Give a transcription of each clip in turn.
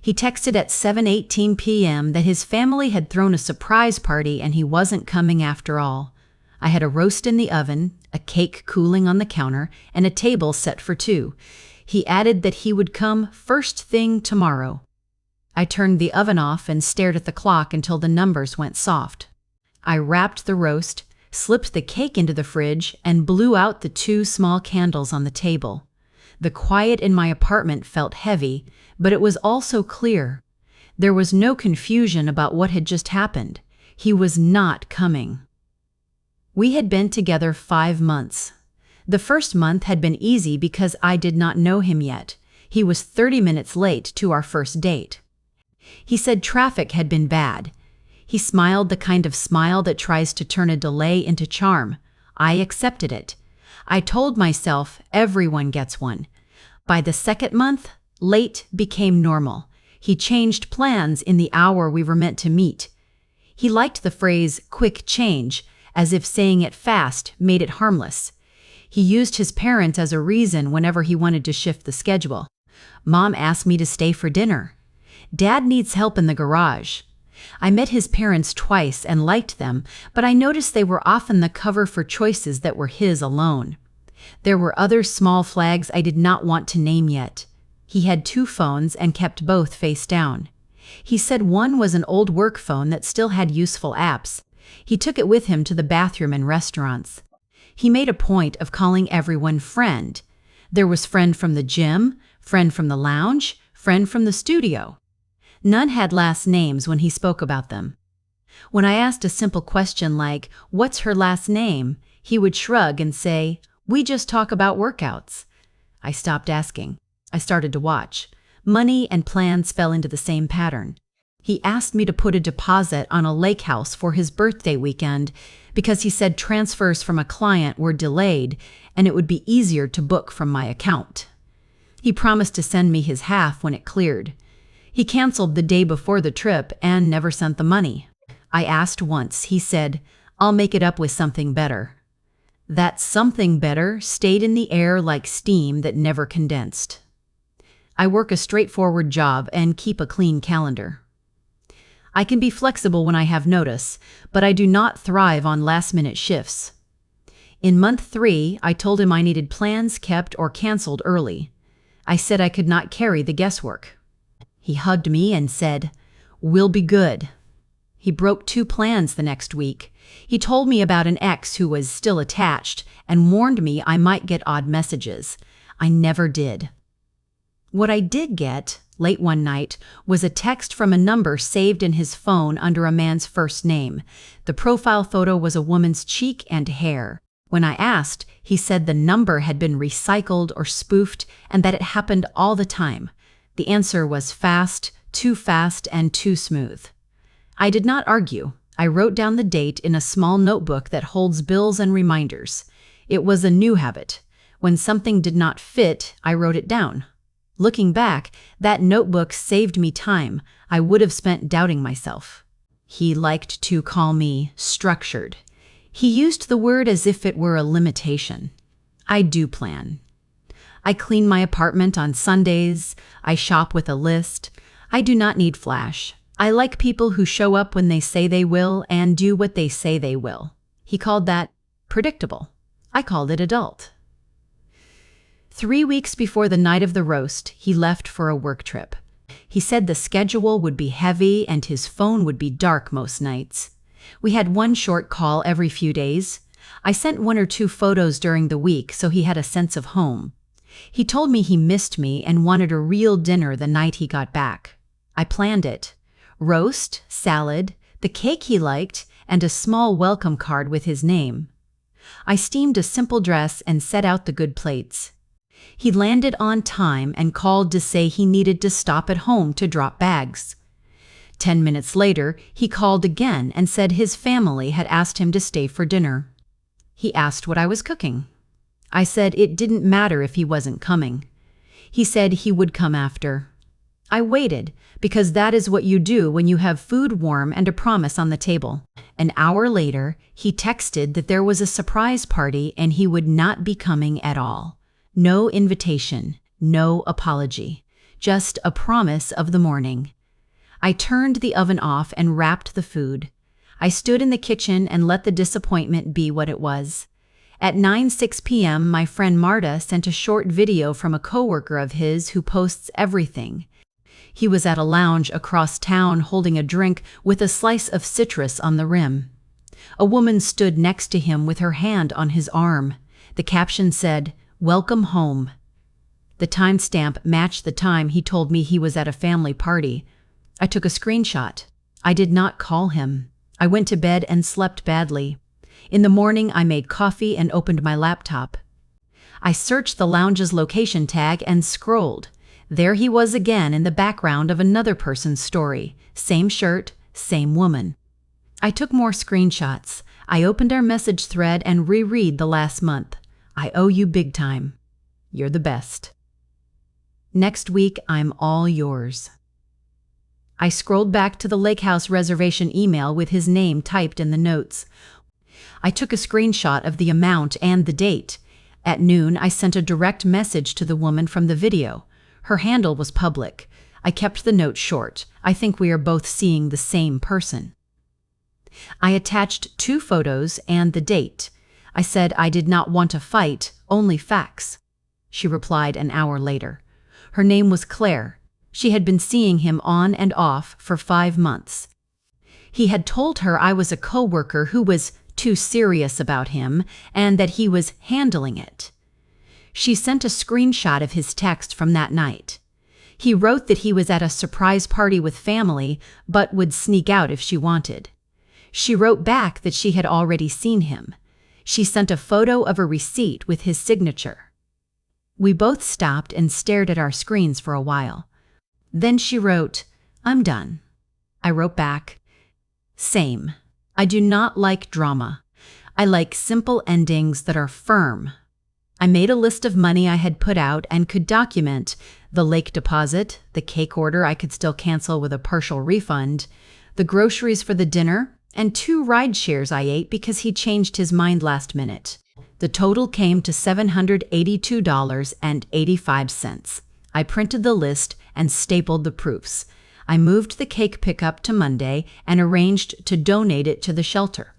He texted at 7:18 p.m. that his family had thrown a surprise party and he wasn't coming after all. I had a roast in the oven, a cake cooling on the counter, and a table set for two. He added that he would come first thing tomorrow. I turned the oven off and stared at the clock until the numbers went soft. I wrapped the roast, slipped the cake into the fridge, and blew out the two small candles on the table. The quiet in my apartment felt heavy, but it was also clear. There was no confusion about what had just happened. He was not coming. We had been together 5 months. The first month had been easy because I did not know him yet. He was 30 minutes late to our first date. He said traffic had been bad. He smiled the kind of smile that tries to turn a delay into charm. I accepted it. I told myself everyone gets one. By the second month, late became normal. He changed plans in the hour we were meant to meet. He liked the phrase quick change, as if saying it fast made it harmless. He used his parents as a reason whenever he wanted to shift the schedule. Mom asked me to stay for dinner. Dad needs help in the garage. I met his parents twice and liked them, but I noticed they were often the cover for choices that were his alone. There were other small flags I did not want to name yet. He had 2 phones and kept both face down. He said one was an old work phone that still had useful apps. He took it with him to the bathroom in restaurants. He made a point of calling everyone friend. There was friend from the gym, friend from the lounge, friend from the studio. None had last names when he spoke about them. When I asked a simple question like, "What's her last name?" he would shrug and say, "We just talk about workouts." I stopped asking. I started to watch. Money and plans fell into the same pattern. He asked me to put a deposit on a lake house for his birthday weekend because he said transfers from a client were delayed and it would be easier to book from my account. He promised to send me his half when it cleared. He canceled the day before the trip and never sent the money. I asked once. He said, "I'll make it up with something better." That something better stayed in the air like steam that never condensed. I work a straightforward job and keep a clean calendar. I can be flexible when I have notice, but I do not thrive on last-minute shifts. In month 3, I told him I needed plans kept or canceled early. I said I could not carry the guesswork. He hugged me and said, "We'll be good." He broke 2 plans the next week. He told me about an ex who was still attached and warned me I might get odd messages. I never did. What I did get, late one night, was a text from a number saved in his phone under a man's first name. The profile photo was a woman's cheek and hair. When I asked, he said the number had been recycled or spoofed and that it happened all the time. The answer was fast, and too smooth. I did not argue. I wrote down the date in a small notebook that holds bills and reminders. It was a new habit. When something did not fit, I wrote it down. Looking back, that notebook saved me time I would have spent doubting myself. He liked to call me structured. He used the word as if it were a limitation. I do plan. I clean my apartment on Sundays. I shop with a list. I do not need flash. I like people who show up when they say they will and do what they say they will. He called that predictable. I called it adult. 3 weeks before the night of the roast, he left for a work trip. He said the schedule would be heavy and his phone would be dark most nights. We had one short call every few days. I sent 1 or 2 photos during the week so he had a sense of home. He told me he missed me and wanted a real dinner the night he got back. I planned it. Roast, salad, the cake he liked, and a small welcome card with his name. I steamed a simple dress and set out the good plates. He landed on time and called to say he needed to stop at home to drop bags. 10 minutes later, he called again and said his family had asked him to stay for dinner. He asked what I was cooking. I said it didn't matter if he wasn't coming. He said he would come after. I waited, because that is what you do when you have food warm and a promise on the table. An hour later, he texted that there was a surprise party and he would not be coming at all. No invitation, no apology. just a promise of the morning. I turned the oven off and wrapped the food. I stood in the kitchen and let the disappointment be what it was. At 9:06 p.m., my friend Marta sent a short video from a coworker of his who posts everything. He was at a lounge across town holding a drink with a slice of citrus on the rim. A woman stood next to him with her hand on his arm. The caption said, "Welcome home." The timestamp matched the time he told me he was at a family party. I took a screenshot. I did not call him. I went to bed and slept badly. In the morning, I made coffee and opened my laptop. I searched the lounge's location tag and scrolled. There he was again in the background of another person's story. Same shirt, same woman. I took more screenshots. I opened our message thread and reread the last month. I owe you big time. You're the best. Next week, I'm all yours. I scrolled back to the lake house reservation email with his name typed in the notes. I took a screenshot of the amount and the date. At noon, I sent a direct message to the woman from the video. Her handle was public. I kept the note short. I think we are both seeing the same person. I attached 2 photos and the date. I said I did not want to fight, only facts. She replied an hour later. Her name was Claire. She had been seeing him on and off for 5 months. He had told her I was a coworker who was too serious about him and that he was handling it. She sent a screenshot of his text from that night. He wrote that he was at a surprise party with family but would sneak out if she wanted. She wrote back that she had already seen him. She sent a photo of a receipt with his signature. We both stopped and stared at our screens for a while. Then she wrote, "I'm done." I wrote back, "Same. I do not like drama. I like simple endings that are firm." I made a list of money I had put out and could document the lake deposit, the cake order I could still cancel with a partial refund, the groceries for the dinner, and 2 ride shares I ate because he changed his mind last minute. The total came to $782.85. I printed the list and stapled the proofs. I moved the cake pickup to Monday and arranged to donate it to the shelter.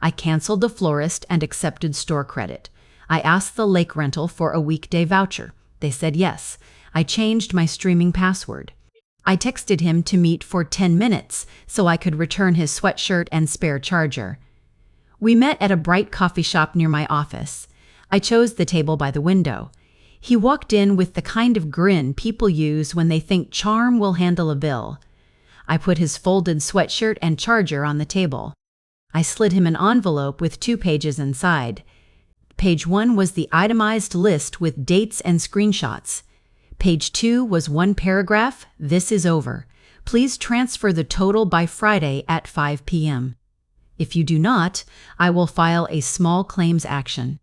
I canceled the florist and accepted store credit. I asked the lake rental for a weekday voucher. They said yes. I changed my streaming password. I texted him to meet for 10 minutes so I could return his sweatshirt and spare charger. We met at a bright coffee shop near my office. I chose the table by the window. He walked in with the kind of grin people use when they think charm will handle a bill. I put his folded sweatshirt and charger on the table. I slid him an envelope with 2 pages inside. Page 1 was the itemized list with dates and screenshots. Page 2 was 1 paragraph, "This is over. Please transfer the total by Friday at 5 p.m. If you do not, I will file a small claims action."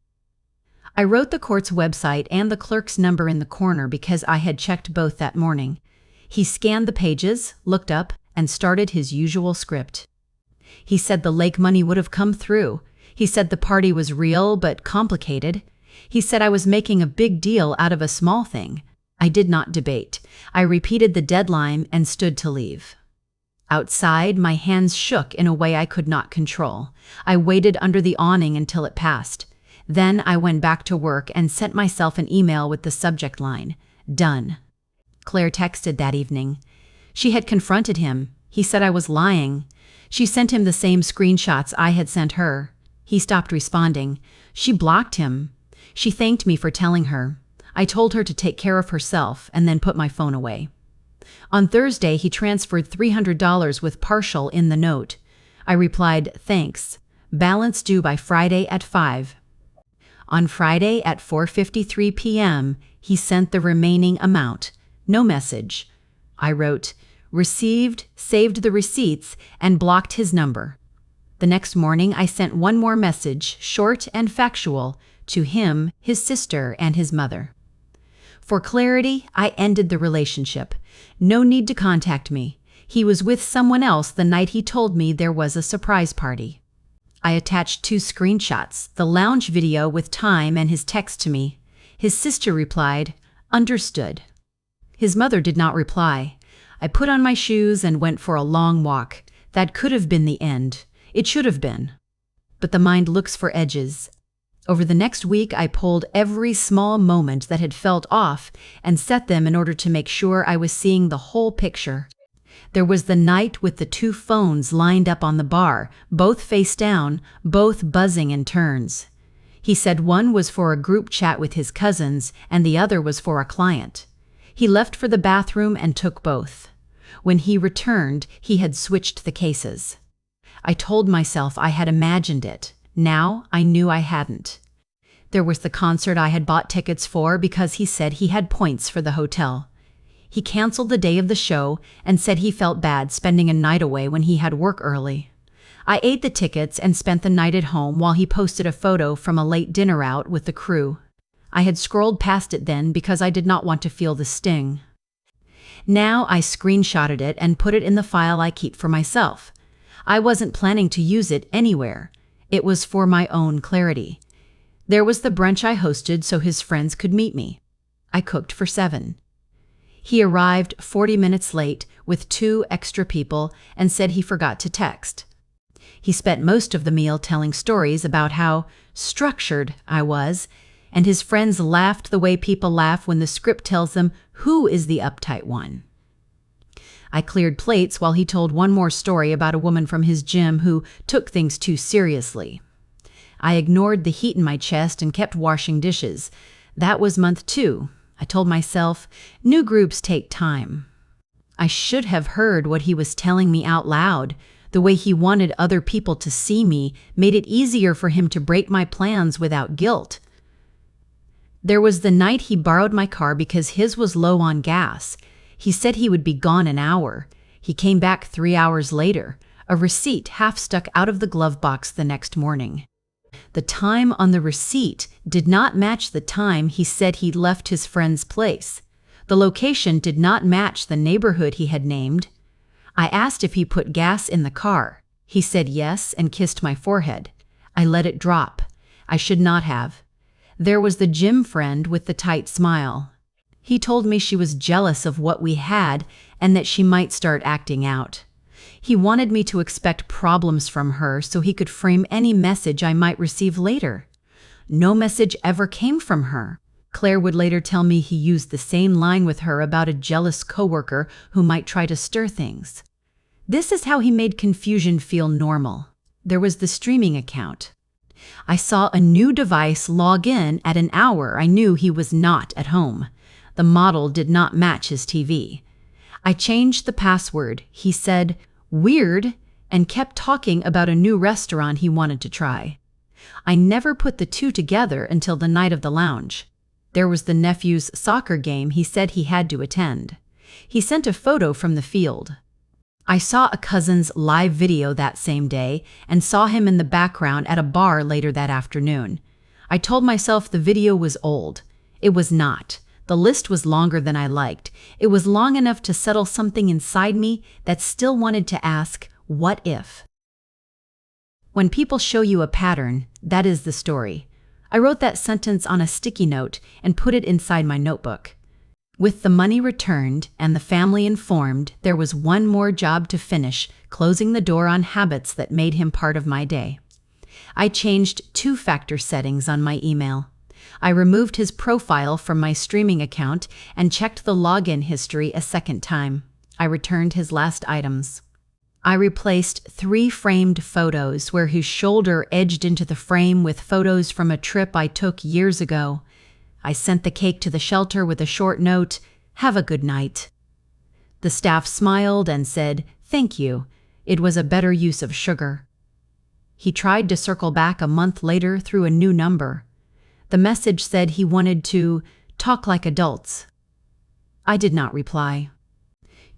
I wrote the court's website and the clerk's number in the corner because I had checked both that morning. He scanned the pages, looked up, and started his usual script. He said the lake money would have come through. He said the party was real but complicated. He said I was making a big deal out of a small thing. I did not debate. I repeated the deadline and stood to leave. Outside, my hands shook in a way I could not control. I waited under the awning until it passed. Then I went back to work and sent myself an email with the subject line, "Done." Claire texted that evening. She had confronted him. He said I was lying. She sent him the same screenshots I had sent her. He stopped responding. She blocked him. She thanked me for telling her. I told her to take care of herself and then put my phone away. On Thursday, he transferred $300 with partial in the note. I replied, "Thanks. Balance due by Friday at 5. On Friday at 4:53 p.m., he sent the remaining amount. No message. I wrote, "Received," saved the receipts, and blocked his number. The next morning, I sent one more message, short and factual, to him, his sister, and his mother. For clarity, I ended the relationship. No need to contact me. He was with someone else the night he told me there was a surprise party. I attached 2 screenshots, the lounge video with time and his text to me. His sister replied, "Understood." His mother did not reply. I put on my shoes and went for a long walk. That could have been the end. It should have been. But the mind looks for edges. Over the next week, I pulled every small moment that had felt off and set them in order to make sure I was seeing the whole picture. There was the night with the two phones lined up on the bar, both face down, both buzzing in turns. He said one was for a group chat with his cousins and the other was for a client. He left for the bathroom and took both. When he returned, he had switched the cases. I told myself I had imagined it. Now I knew I hadn't. There was the concert I had bought tickets for because he said he had points for the hotel. He canceled the day of the show and said he felt bad spending a night away when he had work early. I ate the tickets and spent the night at home while he posted a photo from a late dinner out with the crew. I had scrolled past it then because I did not want to feel the sting. Now I screenshotted it and put it in the file I keep for myself. I wasn't planning to use it anywhere. It was for my own clarity. There was the brunch I hosted so his friends could meet me. I cooked for 7. He arrived 40 minutes late with 2 extra people and said he forgot to text. He spent most of the meal telling stories about how structured I was, and his friends laughed the way people laugh when the script tells them who is the uptight one. I cleared plates while he told one more story about a woman from his gym who took things too seriously. I ignored the heat in my chest and kept washing dishes. That was month 2. I told myself, new groups take time. I should have heard what he was telling me out loud. The way he wanted other people to see me made it easier for him to break my plans without guilt. There was the night he borrowed my car because his was low on gas. He said he would be gone an hour. He came back 3 hours later, a receipt half stuck out of the glove box the next morning. The time on the receipt did not match the time he said he'd left his friend's place. The location did not match the neighborhood he had named. I asked if he put gas in the car. He said yes and kissed my forehead. I let it drop. I should not have. There was the gym friend with the tight smile. He told me she was jealous of what we had and that she might start acting out. He wanted me to expect problems from her so he could frame any message I might receive later. No message ever came from her. Claire would later tell me he used the same line with her about a jealous coworker who might try to stir things. This is how he made confusion feel normal. There was the streaming account. I saw a new device log in at an hour I knew he was not at home. The model did not match his TV. I changed the password. He said, "Weird," and kept talking about a new restaurant he wanted to try. I never put the two together until the night of the lounge. There was the nephew's soccer game he said he had to attend. He sent a photo from the field. I saw a cousin's live video that same day and saw him in the background at a bar later that afternoon. I told myself the video was old. It was not. The list was longer than I liked. It was long enough to settle something inside me that still wanted to ask, what if? When people show you a pattern, that is the story. I wrote that sentence on a sticky note and put it inside my notebook. With the money returned and the family informed, there was one more job to finish, closing the door on habits that made him part of my day. I changed 2-factor settings on my email. I removed his profile from my streaming account and checked the login history a second time. I returned his last items. I replaced 3 framed photos where his shoulder edged into the frame with photos from a trip I took years ago. I sent the cake to the shelter with a short note, "Have a good night." The staff smiled and said, "Thank you. It was a better use of sugar." He tried to circle back a month later through a new number. The message said he wanted to talk like adults. I did not reply.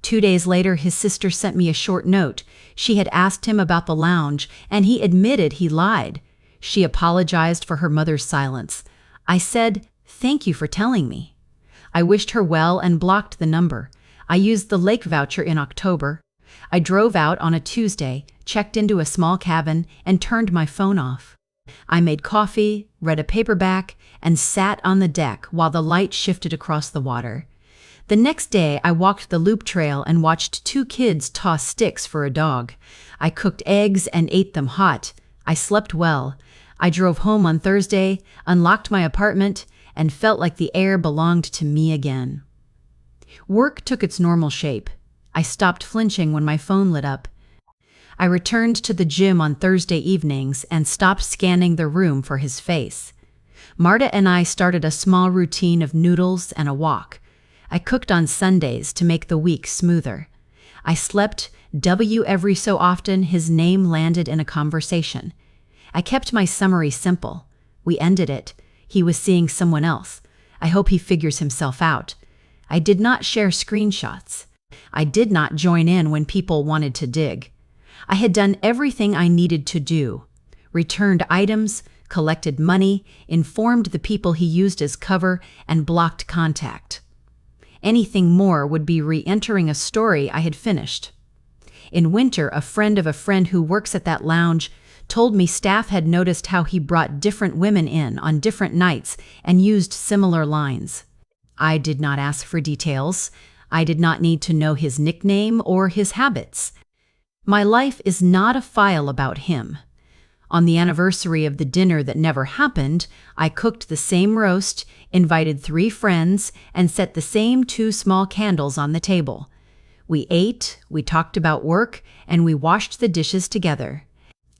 2 days later, his sister sent me a short note. She had asked him about the lounge, and he admitted he lied. She apologized for her mother's silence. I said, "Thank you for telling me." I wished her well and blocked the number. I used the lake voucher in October. I drove out on a Tuesday, checked into a small cabin, and turned my phone off. I made coffee, read a paperback, and sat on the deck while the light shifted across the water. The next day, I walked the loop trail and watched two kids toss sticks for a dog. I cooked eggs and ate them hot. I slept well. I drove home on Thursday, unlocked my apartment, and felt like the air belonged to me again. Work took its normal shape. I stopped flinching when my phone lit up. I returned to the gym on Thursday evenings and stopped scanning the room for his face. Marta and I started a small routine of noodles and a walk. I cooked on Sundays to make the week smoother. I slept every so often his name landed in a conversation. I kept my summary simple. We ended it. He was seeing someone else. I hope he figures himself out. I did not share screenshots. I did not join in when people wanted to dig. I had done everything I needed to do. Returned items, collected money, informed the people he used as cover, and blocked contact. Anything more would be re-entering a story I had finished. In winter, a friend of a friend who works at that lounge told me staff had noticed how he brought different women in on different nights and used similar lines. I did not ask for details. I did not need to know his nickname or his habits. My life is not a file about him. On the anniversary of the dinner that never happened, I cooked the same roast, invited 3 friends, and set the same 2 small candles on the table. We ate, we talked about work, and we washed the dishes together.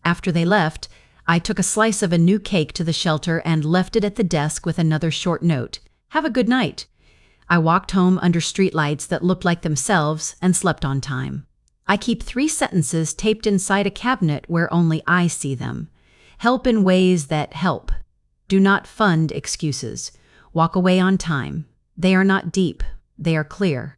After they left, I took a slice of a new cake to the shelter and left it at the desk with another short note. Have a good night. I walked home under streetlights that looked like themselves and slept on time. I keep 3 sentences taped inside a cabinet where only I see them. Help in ways that help. Do not fund excuses. Walk away on time. They are not deep. They are clear.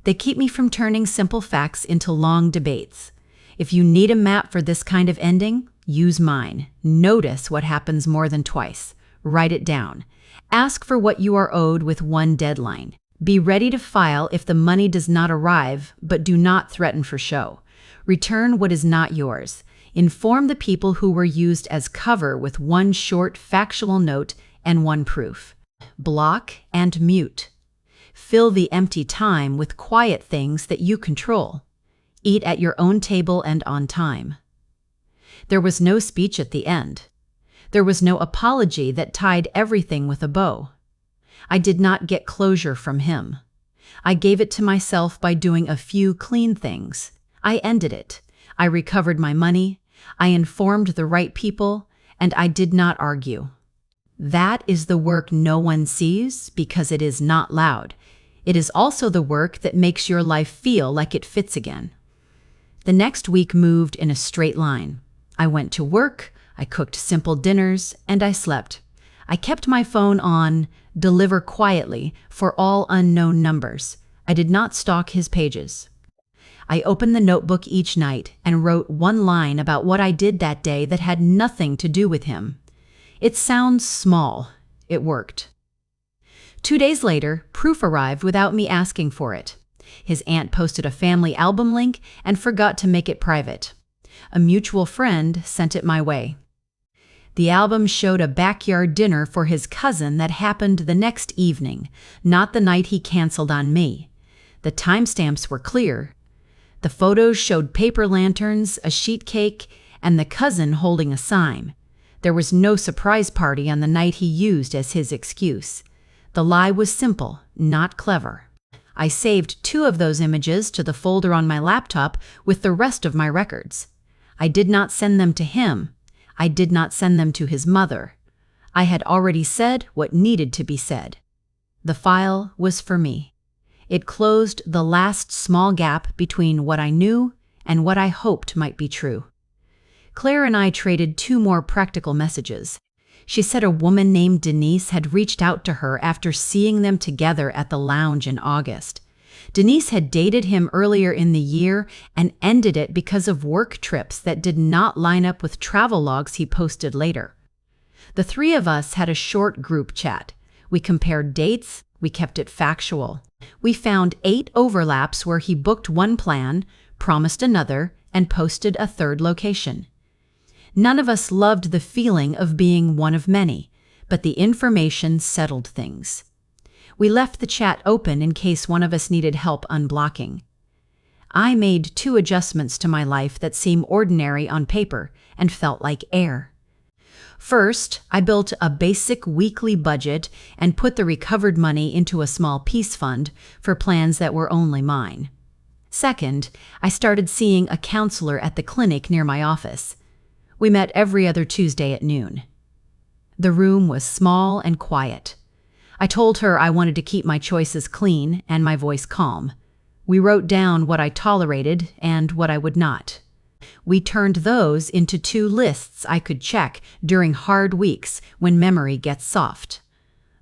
They keep me from turning simple facts into long debates. If you need a map for this kind of ending, use mine. Notice what happens more than twice. Write it down. Ask for what you are owed with one deadline. Be ready to file if the money does not arrive, but do not threaten for show. Return what is not yours. Inform the people who were used as cover with one short factual note and one proof. Block and mute. Fill the empty time with quiet things that you control. Eat at your own table and on time. There was no speech at the end. There was no apology that tied everything with a bow. I did not get closure from him. I gave it to myself by doing a few clean things. I ended it. I recovered my money. I informed the right people, and I did not argue. That is the work no one sees because it is not loud. It is also the work that makes your life feel like it fits again. The next week moved in a straight line. I went to work, I cooked simple dinners, and I slept. I kept my phone on deliver quietly for all unknown numbers. I did not stalk his pages. I opened the notebook each night and wrote one line about what I did that day that had nothing to do with him. It sounds small. It worked. 2 days later, proof arrived without me asking for it. His aunt posted a family album link and forgot to make it private. A mutual friend sent it my way. The album showed a backyard dinner for his cousin that happened the next evening, not the night he canceled on me. The timestamps were clear. The photos showed paper lanterns, a sheet cake, and the cousin holding a sign. There was no surprise party on the night he used as his excuse. The lie was simple, not clever. I saved 2 of those images to the folder on my laptop with the rest of my records. I did not send them to him. I did not send them to his mother. I had already said what needed to be said. The file was for me. It closed the last small gap between what I knew and what I hoped might be true. Claire and I traded 2 more practical messages. She said a woman named Denise had reached out to her after seeing them together at the lounge in August. Denise had dated him earlier in the year and ended it because of work trips that did not line up with travel logs he posted later. The 3 of us had a short group chat. We compared dates. We kept it factual. We found 8 overlaps where he booked one plan, promised another, and posted a 3rd location. None of us loved the feeling of being one of many, but the information settled things. We left the chat open in case one of us needed help unblocking. I made 2 adjustments to my life that seem ordinary on paper and felt like air. First, I built a basic weekly budget and put the recovered money into a small peace fund for plans that were only mine. Second, I started seeing a counselor at the clinic near my office. We met every other Tuesday at noon. The room was small and quiet. I told her I wanted to keep my choices clean and my voice calm. We wrote down what I tolerated and what I would not. We turned those into 2 lists I could check during hard weeks when memory gets soft.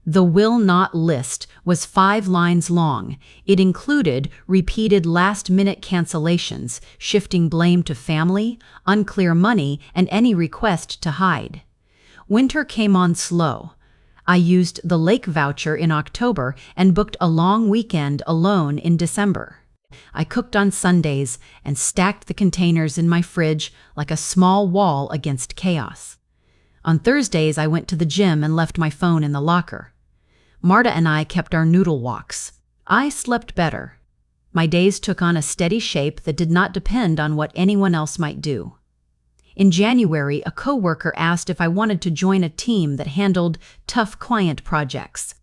The will not list was 5 lines long. It included repeated last-minute cancellations, shifting blame to family, unclear money, and any request to hide. Winter came on slow. I used the lake voucher in October and booked a long weekend alone in December. I cooked on Sundays and stacked the containers in my fridge like a small wall against chaos. On Thursdays, I went to the gym and left my phone in the locker. Marta and I kept our noodle walks. I slept better. My days took on a steady shape that did not depend on what anyone else might do. In January, a coworker asked if I wanted to join a team that handled tough client projects.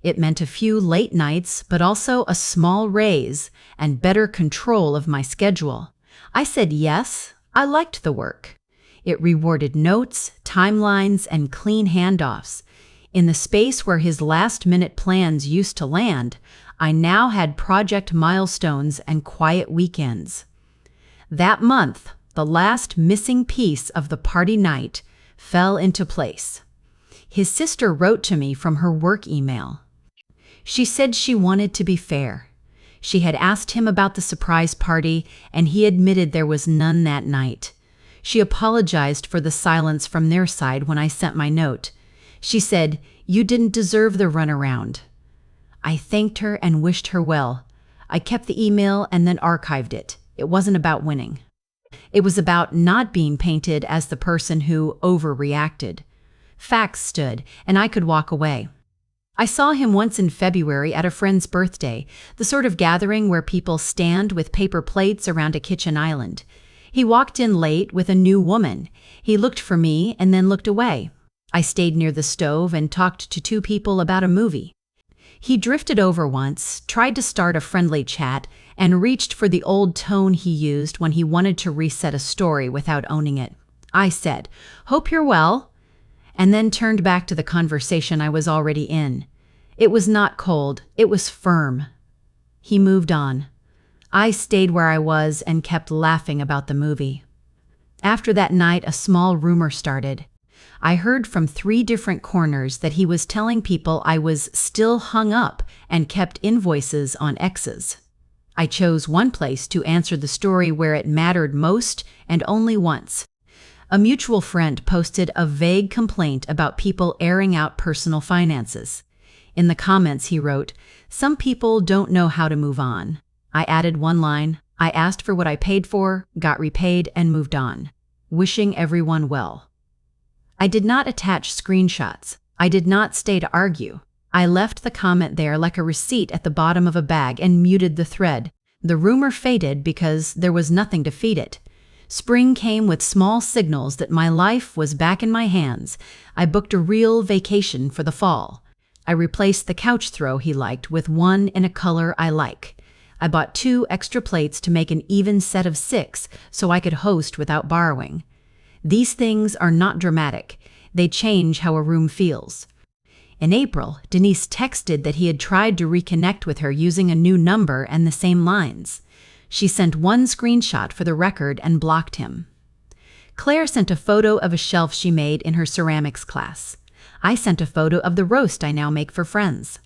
It meant a few late nights, but also a small raise and better control of my schedule. I said yes. I liked the work. It rewarded notes, timelines, and clean handoffs. In the space where his last-minute plans used to land, I now had project milestones and quiet weekends. That month, the last missing piece of the party night fell into place. His sister wrote to me from her work email. She said she wanted to be fair. She had asked him about the surprise party, and he admitted there was none that night. She apologized for the silence from their side when I sent my note. She said, "You didn't deserve the runaround." I thanked her and wished her well. I kept the email and then archived it. It wasn't about winning. It was about not being painted as the person who overreacted. Facts stood, and I could walk away. I saw him once in February at a friend's birthday, the sort of gathering where people stand with paper plates around a kitchen island. He walked in late with a new woman. He looked for me and then looked away. I stayed near the stove and talked to 2 people about a movie. He drifted over once, tried to start a friendly chat, and reached for the old tone he used when he wanted to reset a story without owning it. I said, "Hope you're well," and then turned back to the conversation I was already in. It was not cold, it was firm. He moved on. I stayed where I was and kept laughing about the movie. After that night, a small rumor started. I heard from 3 different corners that he was telling people I was still hung up and kept invoices on exes. I chose one place to answer the story where it mattered most and only once. A mutual friend posted a vague complaint about people airing out personal finances. In the comments he wrote, "Some people don't know how to move on." I added one line, "I asked for what I paid for, got repaid, and moved on. Wishing everyone well." I did not attach screenshots. I did not stay to argue. I left the comment there like a receipt at the bottom of a bag and muted the thread. The rumor faded because there was nothing to feed it. Spring came with small signals that my life was back in my hands. I booked a real vacation for the fall. I replaced the couch throw he liked with one in a color I like. I bought 2 extra plates to make an even set of 6 so I could host without borrowing. These things are not dramatic. They change how a room feels. In April, Denise texted that he had tried to reconnect with her using a new number and the same lines. She sent one screenshot for the record and blocked him. Claire sent a photo of a shelf she made in her ceramics class. I sent a photo of the roast I now make for friends.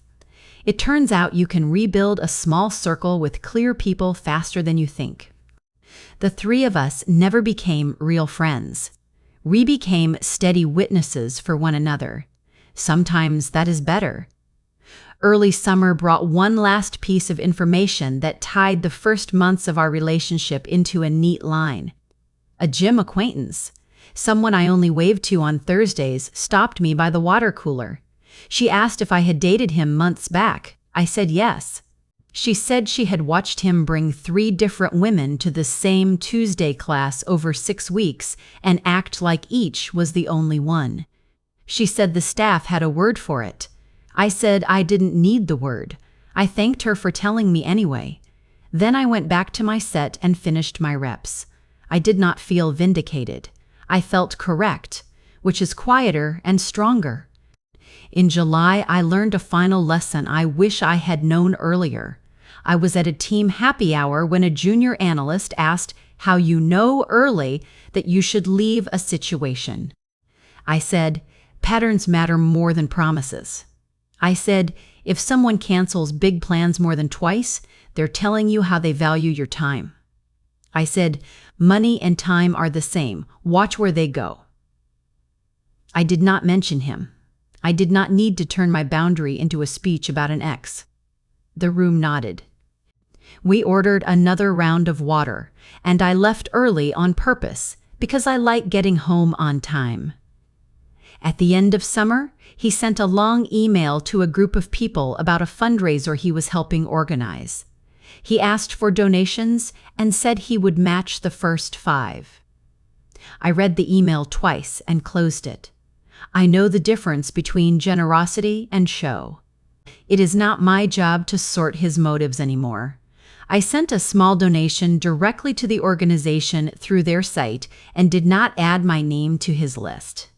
It turns out you can rebuild a small circle with clear people faster than you think. The 3 of us never became real friends. We became steady witnesses for one another. Sometimes that is better. Early summer brought one last piece of information that tied the first months of our relationship into a neat line. A gym acquaintance, someone I only waved to on Thursdays, stopped me by the water cooler. She asked if I had dated him months back. I said yes. She said she had watched him bring 3 different women to the same Tuesday class over 6 weeks and act like each was the only one. She said the staff had a word for it. I said I didn't need the word. I thanked her for telling me anyway. Then I went back to my set and finished my reps. I did not feel vindicated. I felt correct, which is quieter and stronger. In July, I learned a final lesson I wish I had known earlier. I was at a team happy hour when a junior analyst asked how you know early that you should leave a situation. I said, patterns matter more than promises. I said, if someone cancels big plans more than twice, they're telling you how they value your time. I said, money and time are the same. Watch where they go. I did not mention him. I did not need to turn my boundary into a speech about an ex. The room nodded. We ordered another round of water, and I left early on purpose because I like getting home on time. At the end of summer, he sent a long email to a group of people about a fundraiser he was helping organize. He asked for donations and said he would match the first 5. I read the email twice and closed it. I know the difference between generosity and show. It is not my job to sort his motives anymore. I sent a small donation directly to the organization through their site and did not add my name to his list.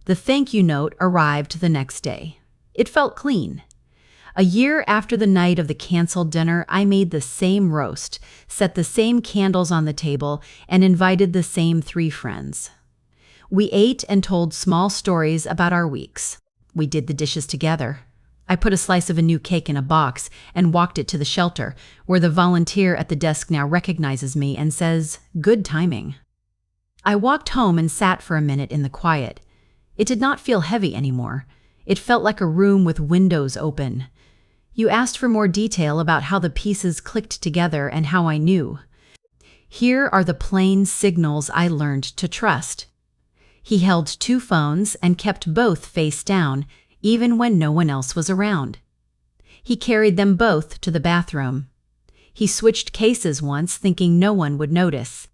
The thank you note arrived the next day. It felt clean. A year after the night of the canceled dinner, I made the same roast, set the same candles on the table, and invited the same 3 friends. We ate and told small stories about our weeks. We did the dishes together. I put a slice of a new cake in a box and walked it to the shelter, where the volunteer at the desk now recognizes me and says, "Good timing." I walked home and sat for a minute in the quiet. It did not feel heavy anymore. It felt like a room with windows open. You asked for more detail about how the pieces clicked together and how I knew. Here are the plain signals I learned to trust. He held 2 phones and kept both face down, even when no one else was around. He carried them both to the bathroom. He switched cases once, thinking no one would notice.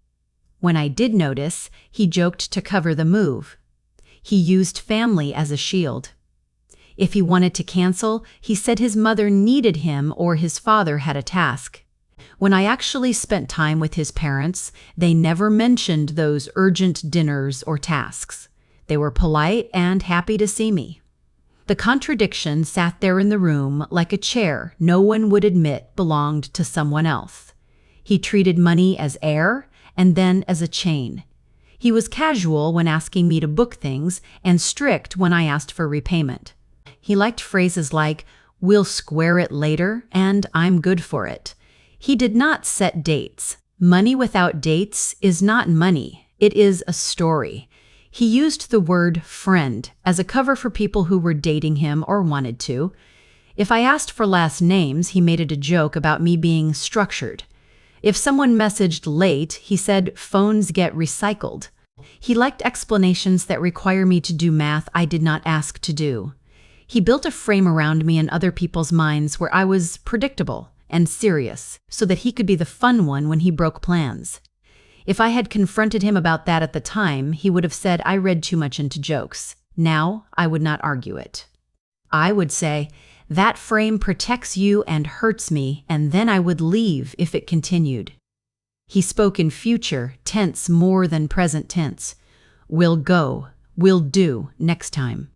When I did notice, he joked to cover the move. He used family as a shield. If he wanted to cancel, he said his mother needed him or his father had a task. When I actually spent time with his parents, they never mentioned those urgent dinners or tasks. They were polite and happy to see me. The contradiction sat there in the room like a chair no one would admit belonged to someone else. He treated money as air and then as a chain. He was casual when asking me to book things and strict when I asked for repayment. He liked phrases like, "We'll square it later," and "I'm good for it." He did not set dates. Money without dates is not money. It is a story. He used the word friend as a cover for people who were dating him or wanted to. If I asked for last names, he made it a joke about me being structured. If someone messaged late, he said phones get recycled. He liked explanations that require me to do math I did not ask to do. He built a frame around me in other people's minds where I was predictable and serious, so that he could be the fun one when he broke plans. If I had confronted him about that at the time, he would have said I read too much into jokes. Now, I would not argue it. I would say, that frame protects you and hurts me, and then I would leave if it continued. He spoke in future tense more than present tense. Will go, will do, next time.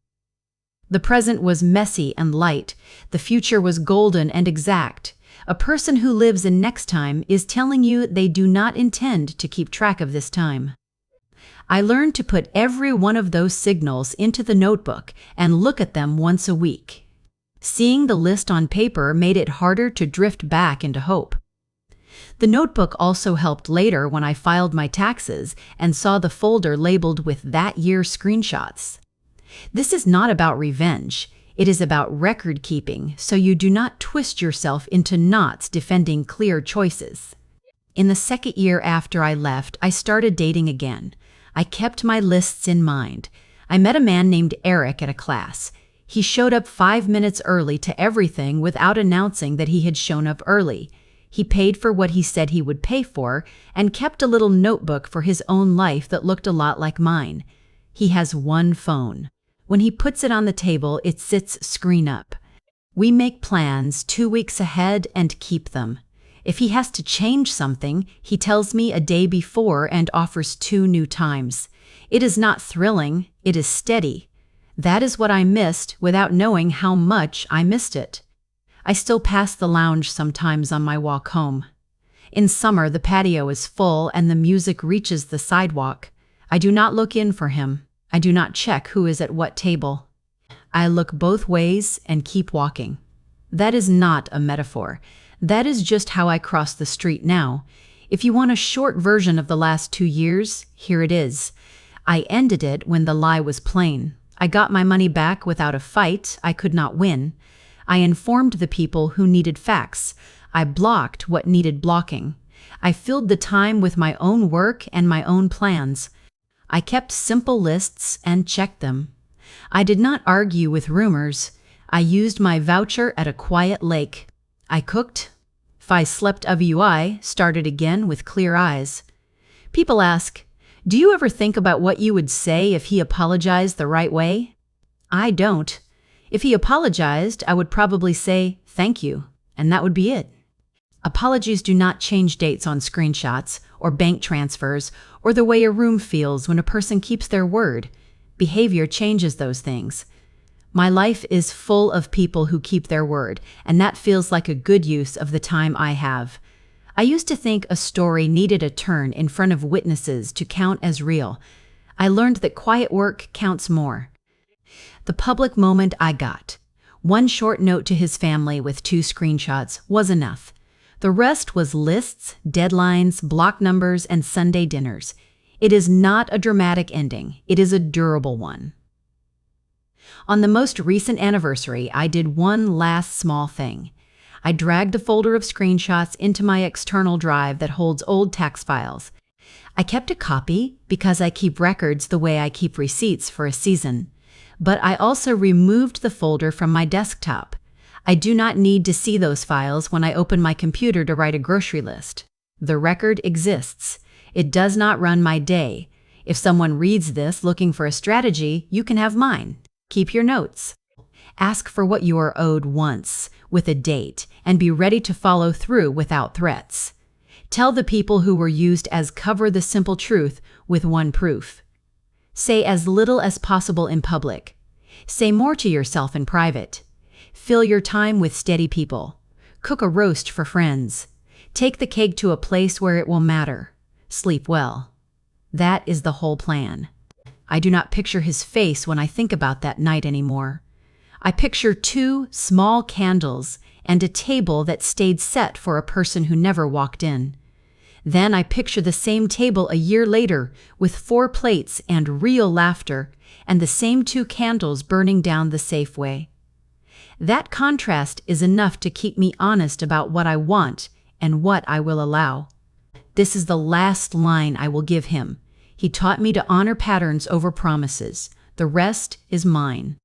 The present was messy and light. The future was golden and exact. A person who lives in next time is telling you they do not intend to keep track of this time. I learned to put every one of those signals into the notebook and look at them once a week. Seeing the list on paper made it harder to drift back into hope. The notebook also helped later when I filed my taxes and saw the folder labeled with that year's screenshots. This is not about revenge. It is about record keeping, so you do not twist yourself into knots defending clear choices. In the second year after I left, I started dating again. I kept my lists in mind. I met a man named Eric at a class. He showed up 5 minutes early to everything without announcing that he had shown up early. He paid for what he said he would pay for and kept a little notebook for his own life that looked a lot like mine. He has one phone. When he puts it on the table, it sits screen up. We make plans 2 weeks ahead and keep them. If he has to change something, he tells me a day before and offers 2 new times. It is not thrilling, it is steady. That is what I missed without knowing how much I missed it. I still pass the lounge sometimes on my walk home. In summer, the patio is full and the music reaches the sidewalk. I do not look in for him. I do not check who is at what table. I look both ways and keep walking. That is not a metaphor. That is just how I cross the street now. If you want a short version of the last 2 years, here it is. I ended it when the lie was plain. I got my money back without a fight. I could not win. I informed the people who needed facts. I blocked what needed blocking. I filled the time with my own work and my own plans. I kept simple lists and checked them. I did not argue with rumors. I used my voucher at a quiet lake. I cooked. If I slept I started again with clear eyes. People ask, do you ever think about what you would say if he apologized the right way? I don't. If he apologized, I would probably say, thank you, and that would be it. Apologies do not change dates on screenshots, or bank transfers, or the way a room feels when a person keeps their word. Behavior changes those things. My life is full of people who keep their word, and that feels like a good use of the time I have. I used to think a story needed a turn in front of witnesses to count as real. I learned that quiet work counts more. The public moment I got. One short note to his family with 2 screenshots was enough. The rest was lists, deadlines, block numbers, and Sunday dinners. It is not a dramatic ending. It is a durable one. On the most recent anniversary, I did one last small thing. I dragged the folder of screenshots into my external drive that holds old tax files. I kept a copy because I keep records the way I keep receipts for a season. But I also removed the folder from my desktop. I do not need to see those files when I open my computer to write a grocery list. The record exists. It does not run my day. If someone reads this looking for a strategy, you can have mine. Keep your notes. Ask for what you are owed once, with a date, and be ready to follow through without threats. Tell the people who were used as cover the simple truth with one proof. Say as little as possible in public. Say more to yourself in private. Fill your time with steady people. Cook a roast for friends. Take the cake to a place where it will matter. Sleep well. That is the whole plan. I do not picture his face when I think about that night anymore. I picture 2 small candles and a table that stayed set for a person who never walked in. Then I picture the same table a year later with 4 plates and real laughter and the same 2 candles burning down the safe way. That contrast is enough to keep me honest about what I want and what I will allow. This is the last line I will give him. He taught me to honor patterns over promises. The rest is mine.